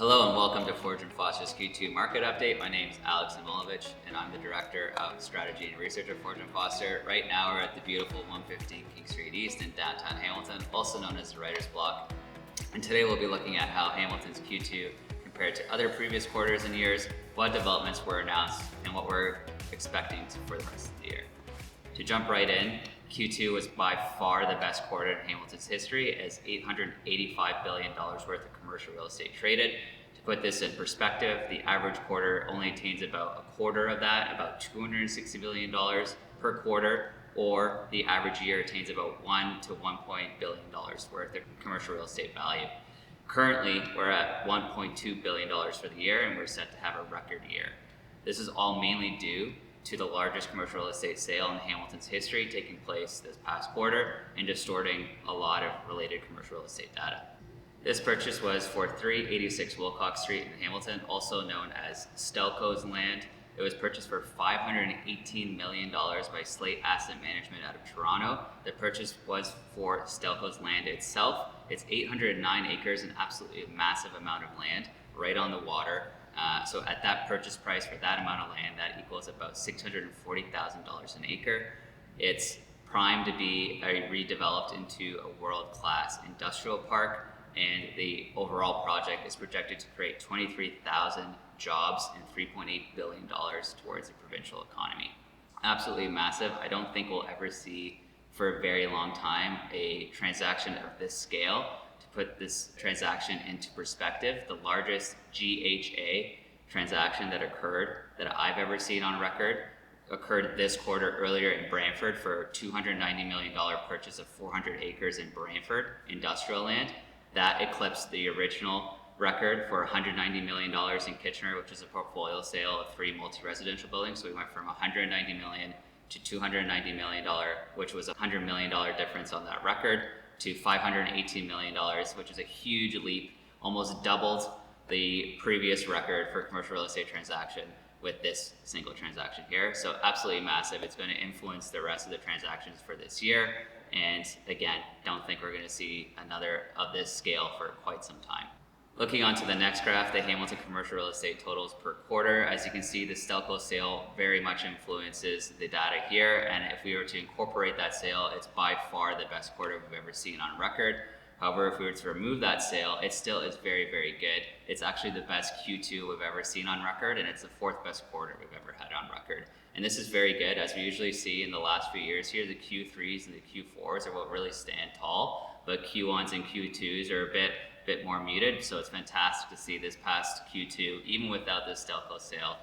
Hello and welcome to Forge & Foster's Q2 Market Update. My name is Alex Amilovich and I'm the Director of Strategy and Research at Forge & Foster. Right now we're at the beautiful 115 King Street East in downtown Hamilton, also known as the Writer's Block. And today we'll be looking at how Hamilton's Q2 compared to other previous quarters and years, what developments were announced, and what we're expecting for the rest of the year. To jump right in, Q2 was by far the best quarter in Hamilton's history, as $885 billion worth of commercial real estate traded. To put this in perspective, the average quarter only attains about a quarter of that, about $260 billion per quarter, or the average year attains about $1 to $1 billion worth of commercial real estate value. Currently, we're at $1.2 billion for the year, and we're set to have a record year. This is all mainly due to the largest commercial real estate sale in Hamilton's history taking place this past quarter and distorting a lot of related commercial real estate data. This purchase was for 386 Wilcox Street in Hamilton, also known as Stelco's land. It was purchased for $518 million by Slate Asset Management out of Toronto. The purchase was for Stelco's land itself. It's 809 acres, an absolutely massive amount of land right on the water. So at that purchase price for that amount of land, that equals about $640,000 an acre. It's primed to be redeveloped into a world-class industrial park, and the overall project is projected to create 23,000 jobs and $3.8 billion towards the provincial economy. Absolutely massive. I don't think we'll ever see for a very long time a transaction of this scale. Put this transaction into perspective, the largest GHA transaction that occurred that I've ever seen on record occurred this quarter earlier in Brantford for a $290 million purchase of 400 acres in Brantford industrial land. That eclipsed the original record for $190 million in Kitchener, which is a portfolio sale of 3 multi-residential buildings. So we went from $190 million to $290 million, which was a $100 million difference on that record, to $518 million, which is a huge leap, almost doubled the previous record for commercial real estate transaction with this single transaction here. So absolutely massive. It's going to influence the rest of the transactions for this year. And again, don't think we're going to see another of this scale for quite some time. Looking on to the next graph, the Hamilton commercial real estate totals per quarter. As you can see, the Stelco sale very much influences the data here. And if we were to incorporate that sale, it's by far the best quarter we've ever seen on record. However, if we were to remove that sale, it still is very, very good. It's actually the best Q2 we've ever seen on record, and it's the 4th best quarter we've ever had on record. And this is very good, as we usually see in the last few years here. The Q3s and the Q4s are what really stand tall, but Q1s and Q2s are a bit more muted. So it's fantastic to see this past Q2, even without this Stelco sale,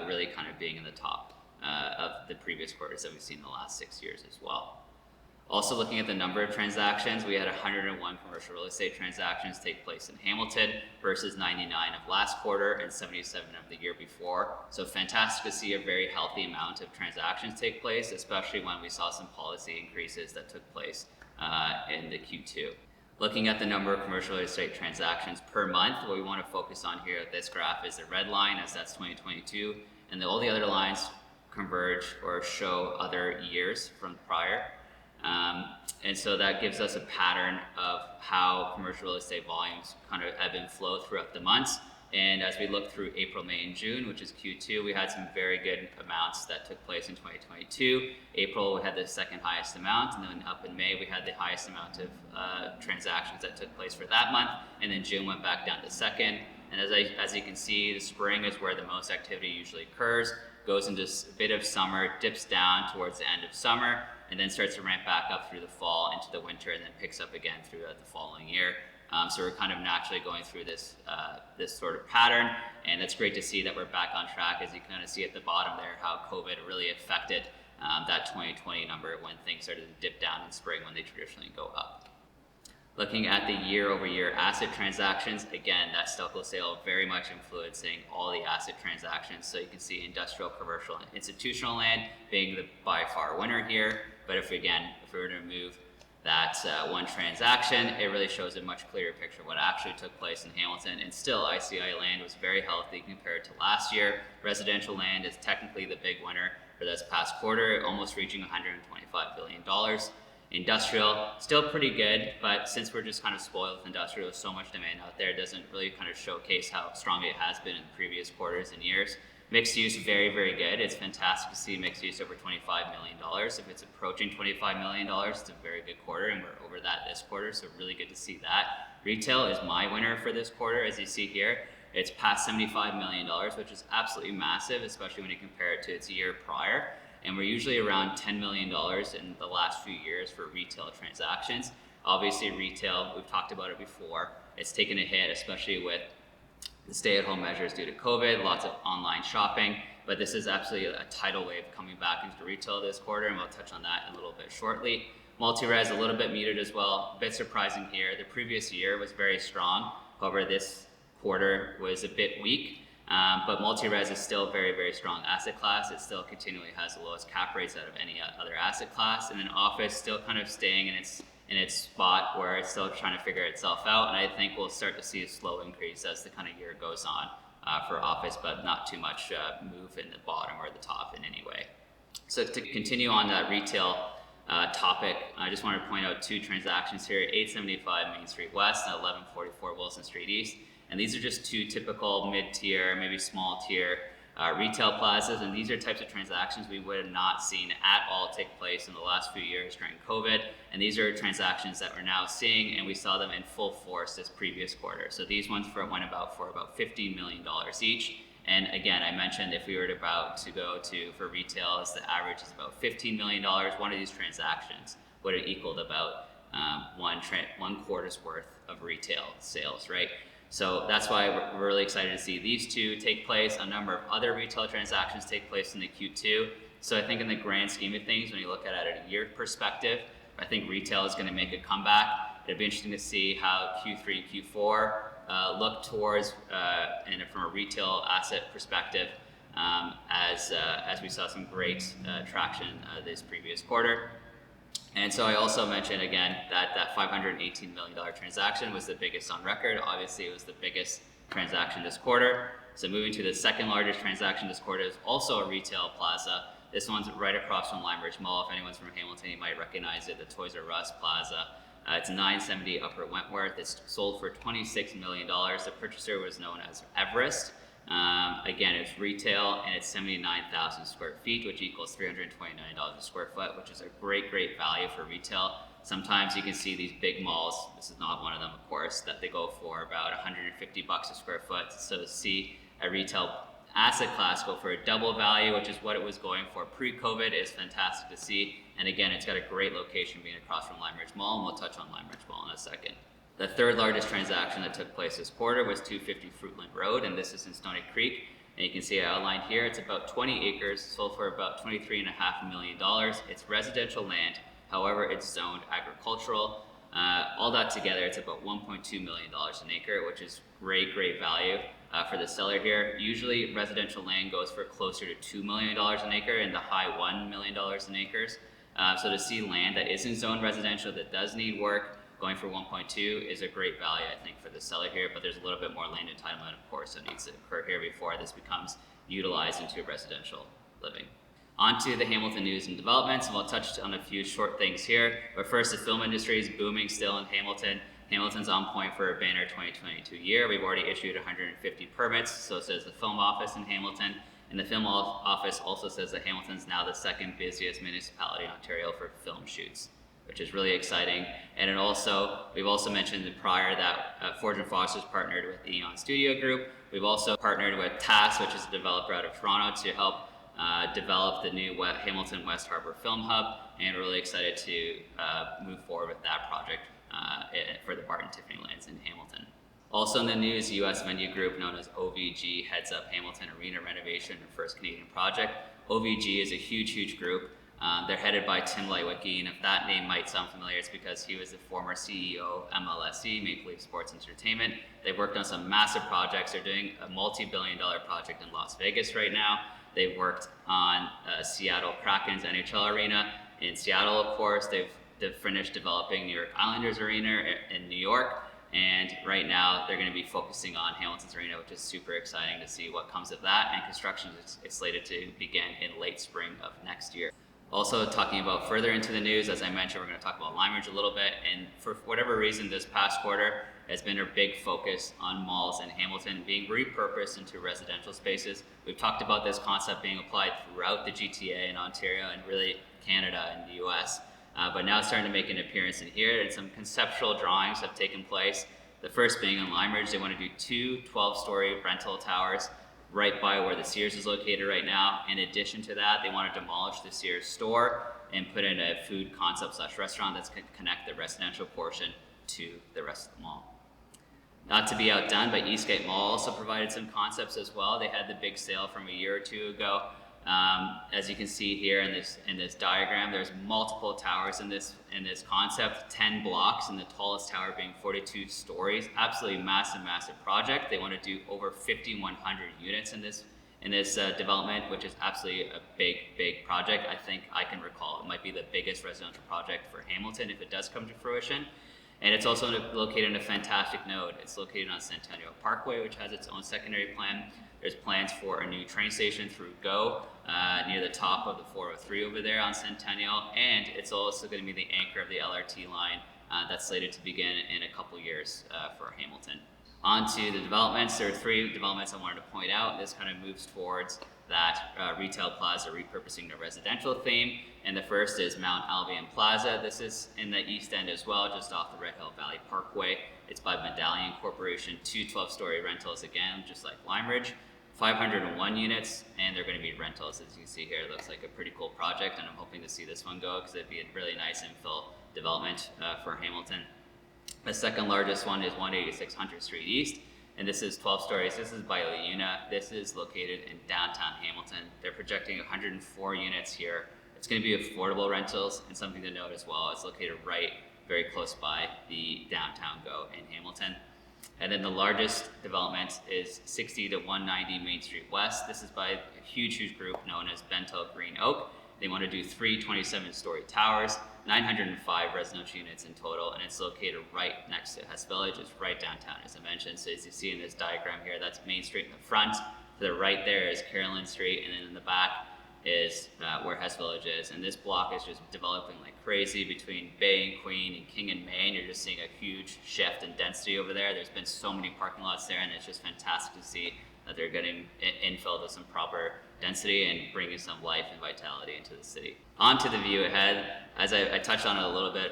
really kind of being in the top of the previous quarters that we've seen in the last 6 years as well. Also looking at the number of transactions, we had 101 commercial real estate transactions take place in Hamilton versus 99 of last quarter and 77 of the year before. So fantastic to see a very healthy amount of transactions take place, especially when we saw some policy increases that took place in the Q2. Looking at the number of commercial real estate transactions per month, what we want to focus on here at this graph is the red line, as that's 2022, and all the other lines converge or show other years from prior. And so that gives us a pattern of how commercial real estate volumes kind of ebb and flow throughout the months. And as we look through April, May, and June, which is Q2, we had some very good amounts that took place in 2022. April, we had the second highest amount, and then up in May, we had the highest amount of transactions that took place for that month. And then June went back down to second. And as you can see, the spring is where the most activity usually occurs, goes into a bit of summer, dips down towards the end of summer, and then starts to ramp back up through the fall into the winter, and then picks up again throughout the following year. So we're kind of naturally going through this sort of pattern, and it's great to see that we're back on track, as you can kind of see at the bottom there how COVID really affected that 2020 number when things started to dip down in spring when they traditionally go up. Looking at the year-over-year asset transactions, again, that Stelco sale very much influencing all the asset transactions. So you can see industrial, commercial, and institutional land being the by far winner here. But if we were to remove that one transaction, it really shows a much clearer picture of what actually took place in Hamilton. And still, ICI land was very healthy compared to last year. Residential land is technically the big winner for this past quarter, almost reaching $125 billion. Industrial, still pretty good, but since we're just kind of spoiled with industrial, with so much demand out there, it doesn't really kind of showcase how strong it has been in previous quarters and years. Mixed use, very, very good. It's fantastic to see mixed use over $25 million. If it's approaching $25 million, it's a very good quarter, and we're over that this quarter, so really good to see that. Retail is my winner for this quarter, as you see here. It's past $75 million, which is absolutely massive, especially when you compare it to its year prior. And we're usually around $10 million in the last few years for retail transactions. Obviously, retail, we've talked about it before, it's taken a hit, especially with the stay-at-home measures due to COVID, lots of online shopping, but this is absolutely a tidal wave coming back into retail this quarter, and we'll touch on that in a little bit shortly. Multi-res, a little bit muted as well, a bit surprising here. The previous year was very strong, however, this quarter was a bit weak. But multi-res is still very, very strong asset class. It still continually has the lowest cap rates out of any other asset class. And then office still kind of staying in its spot where it's still trying to figure itself out. And I think we'll start to see a slow increase as the kind of year goes on for office, but not too much move in the bottom or the top in any way. So to continue on that retail topic, I just wanted to point out two transactions here, 875 Main Street West and 1144 Wilson Street East. And these are just two typical mid-tier, maybe small-tier retail plazas. And these are types of transactions we would have not seen at all take place in the last few years during COVID. And these are transactions that we're now seeing, and we saw them in full force this previous quarter. So these ones went about for about $15 million each. And again, I mentioned if we were to go to, for retail, the average is about $15 million. One of these transactions would have equaled about one quarter's worth of retail sales, right? So that's why we're really excited to see these two take place. A number of other retail transactions take place in the Q2. So I think in the grand scheme of things, when you look at it at a year perspective, I think retail is going to make a comeback. It'll be interesting to see how Q3 and Q4 look towards, and from a retail asset perspective, as we saw some great traction this previous quarter. And so I also mentioned again that $518 million transaction was the biggest on record. Obviously, it was the biggest transaction this quarter. So moving to the second largest transaction this quarter is also a retail plaza. This one's right across from Lime Ridge Mall. If anyone's from Hamilton, you might recognize it, the R Us Plaza. It's 970 Upper Wentworth. It's sold for $26 million. The purchaser was known as Everest. Again, it's retail and it's 79,000 square feet, which equals $329 a square foot, which is a great, great value for retail. Sometimes you can see these big malls, this is not one of them, of course, that they go for about $150 a square foot. So to see a retail asset class go for a double value, which is what it was going for pre-COVID, is fantastic to see. And again, it's got a great location being across from Lime Ridge Mall, and we'll touch on Lime Ridge Mall in a second. The third largest transaction that took place this quarter was 250 Fruitland Road, and this is in Stony Creek. And you can see it outlined here. It's about 20 acres, sold for about $23.5 million. It's residential land, however, it's zoned agricultural. All that together, it's about $1.2 million an acre, which is great, great value for the seller here. Usually, residential land goes for closer to $2 million an acre and the high $1 million an acres. So to see land that isn't zoned residential, that does need work, going for 1.2 is a great value, I think, for the seller here, but there's a little bit more land entitlement, of course, that needs to occur here before this becomes utilized into residential living. On to the Hamilton news and developments, and we'll touch on a few short things here. But first, the film industry is booming still in Hamilton. Hamilton's on point for a banner 2022 year. We've already issued 150 permits, so says the film office in Hamilton. And the film office also says that Hamilton's now the second busiest municipality in Ontario for film shoots, which is really exciting. And we've also mentioned prior that Forge & Foster's partnered with Eon Studio Group. We've also partnered with TAS, which is a developer out of Toronto, to help develop the new Hamilton West Harbour Film Hub, and we're really excited to move forward with that project for the Bart and Tiffany lands in Hamilton. Also in the news, US venue group known as OVG heads up Hamilton Arena Renovation, the first Canadian project. OVG is a huge, huge group. They're headed by Tim Lightwicky, and if that name might sound familiar, it's because he was the former CEO of MLSE, Maple Leaf Sports Entertainment. They've worked on some massive projects. They're doing a multi-billion-dollar project in Las Vegas right now. They've worked on Seattle Kraken's NHL arena. In Seattle, of course, they've finished developing New York Islanders arena in New York. And right now, they're going to be focusing on Hamilton's arena, which is super exciting to see what comes of that. And construction is slated to begin in late spring of next year. Also talking about further into the news, as I mentioned, we're going to talk about Lime Ridge a little bit, and for whatever reason this past quarter has been a big focus on malls in Hamilton being repurposed into residential spaces. We've talked about this concept being applied throughout the GTA in Ontario and really Canada and the US, but now it's starting to make an appearance in here, and some conceptual drawings have taken place. The first being in Lime Ridge, they want to do two 12-story rental towers right by where the Sears is located right now. In addition to that, they want to demolish the Sears store and put in a food concept / restaurant that's going to connect the residential portion to the rest of the mall. Not to be outdone, but Eastgate Mall also provided some concepts as well. They had the big sale from a year or two ago. As you can see here in this diagram, there's multiple towers in this concept, 10 blocks, and the tallest tower being 42 stories. Absolutely massive project. They want to do over 5,100 units in this development, which is absolutely a big project. I think I can recall it might be the biggest residential project for Hamilton if it does come to fruition. And it's also located in a fantastic node. It's located on Centennial Parkway, which has its own secondary plan. There's plans for a new train station through GO near the top of the 403 over there on Centennial, and it's also going to be the anchor of the LRT line that's slated to begin in a couple years for Hamilton. On to the developments. There are three developments I wanted to point out. This kind of moves towards that retail plaza repurposing the residential theme, and the first is Mount Albion Plaza. This is in the East End as well, just off the Red Hill Valley Parkway. It's by Medallion Corporation, two 12-story rentals again, just like Lime Ridge. 501 units, and they're going to be rentals. As you can see here, it looks like a pretty cool project, and I'm hoping to see this one go because it'd be a really nice infill development for Hamilton. The second largest one is 186 Hunter Street East, and this is 12 stories. This is by Leuna. This is located in downtown Hamilton. They're projecting 104 units here. It's going to be affordable rentals, and something to note as well, it's located very close by the downtown GO in Hamilton. And then the largest development is 60 to 190 Main Street West. This is by a huge group known as Bentall Green Oak. They want to do three 27-story towers, 905 residential units in total, and it's located right next to Hess Village. It's right downtown, as I mentioned. So as you see in this diagram here, that's Main Street in the front. To the right there is Carolyn Street, and then in the back is where Hess Village is. And this block is just developing like crazy between Bay and Queen and King and Main. You're just seeing a huge shift in density over there. There's been so many parking lots there, and it's just fantastic to see that they're getting infilled with some proper density and bringing some life and vitality into the city. On to the view ahead. As I touched on it a little bit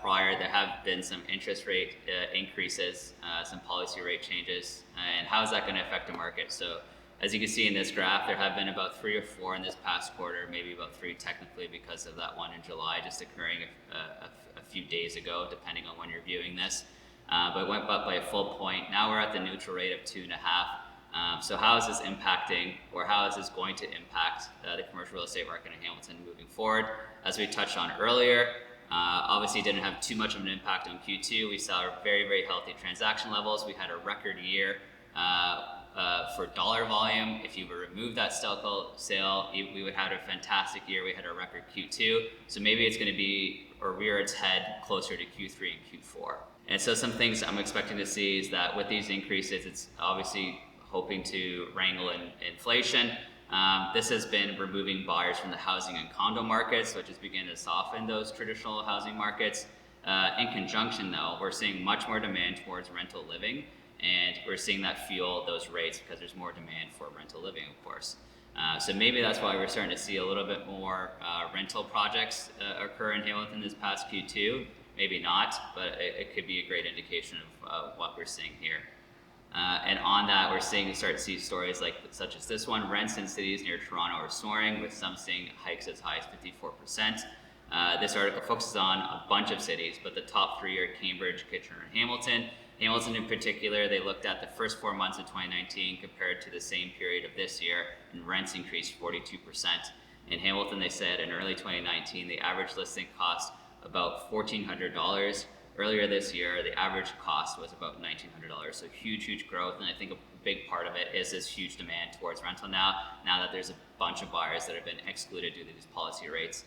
prior, there have been some interest rate increases, some policy rate changes, and how is that going to affect the market? So as you can see in this graph, there have been about 3 or 4 in this past quarter, maybe about 3 technically because of that one in July just occurring a few days ago, depending on when you're viewing this. But it went up by a full point. Now we're at the neutral rate of 2.5. So how is this impacting, or how is this going to impact the commercial real estate market in Hamilton moving forward? As we touched on earlier, obviously didn't have too much of an impact on Q2. We saw very healthy transaction levels. We had a record year for dollar volume. If you were to remove that Stelco sale, we would have a fantastic year. We had a record Q2. So maybe it's going to be, or rear its head closer to Q3 and Q4. And so some things I'm expecting to see is that with these increases, it's obviously hoping to wrangle in inflation. This has been removing buyers from the housing and condo markets, which is beginning to soften those traditional housing markets. In conjunction though, we're seeing much more demand towards rental living, and we're seeing that fuel those rates because there's more demand for rental living, of course. So maybe that's why we're starting to see a little bit more rental projects occur in Hamilton this past Q2. Maybe not, but it could be a great indication of what we're seeing here. And on that, we're start to see stories such as this one. Rents in cities near Toronto are soaring, with some seeing hikes as high as 54%. This article focuses on a bunch of cities, but the top 3 are Cambridge, Kitchener, and Hamilton. Hamilton in particular, they looked at the first 4 months of 2019 compared to the same period of this year, and rents increased 42%. In Hamilton, they said in early 2019, the average listing cost about $1,400. Earlier this year, the average cost was about $1,900. So huge growth, and I think a big part of it is this huge demand towards rental now that there's a bunch of buyers that have been excluded due to these policy rates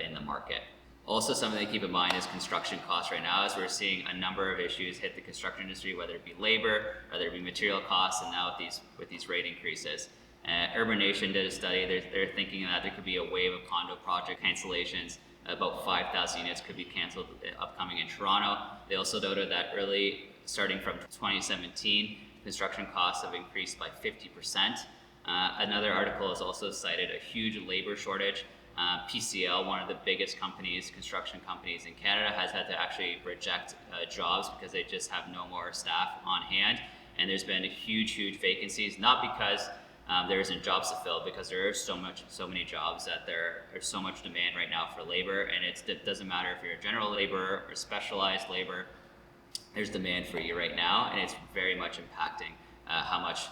in the market. Also, something to keep in mind is construction costs right now, as we're seeing a number of issues hit the construction industry, whether it be labor, whether it be material costs, and now with these rate increases. Urbanation did a study. They're thinking that there could be a wave of condo project cancellations. About 5,000 units could be canceled upcoming in Toronto. They also noted that starting from 2017, construction costs have increased by 50%. Another article has also cited a huge labor shortage. PCL, one of the biggest construction companies in Canada, has had to actually reject jobs because they just have no more staff on hand. And there's been huge vacancies, not because there isn't jobs to fill, because there are so many jobs that there's so much demand right now for labor, and it doesn't matter if you're a general laborer or specialized labor, there's demand for you right now, and it's very much impacting how much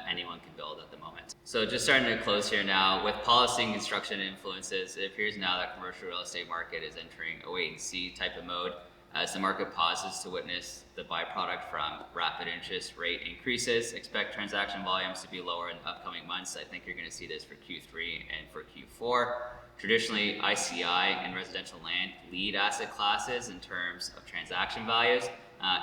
anyone can build at the moment. So just starting to close here now, with policy and construction influences, it appears now that commercial real estate market is entering a wait and see type of mode as the market pauses to witness the byproduct from rapid interest rate increases. Expect transaction volumes to be lower in the upcoming months. I think you're going to see this for Q3 and for Q4. Traditionally, ICI and residential land lead asset classes in terms of transaction values.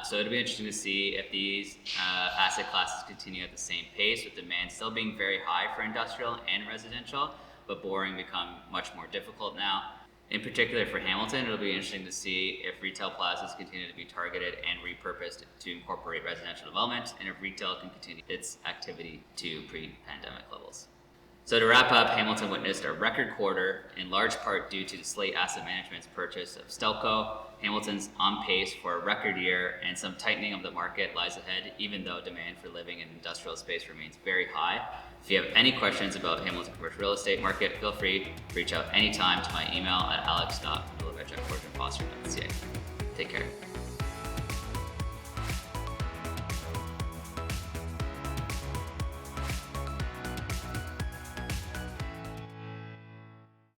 So it'll be interesting to see if these asset classes continue at the same pace, with demand still being very high for industrial and residential, but borrowing become much more difficult now. In particular for Hamilton, it'll be interesting to see if retail plazas continue to be targeted and repurposed to incorporate residential development, and if retail can continue its activity to pre-pandemic levels. So to wrap up, Hamilton witnessed a record quarter, in large part due to the Slate Asset Management's purchase of Stelco. Hamilton's on pace for a record year, and some tightening of the market lies ahead, even though demand for living in industrial space remains very high. If you have any questions about Hamilton commercial real estate market, feel free to reach out anytime to my email at alex.milovich@fortunefoster.ca. Take care.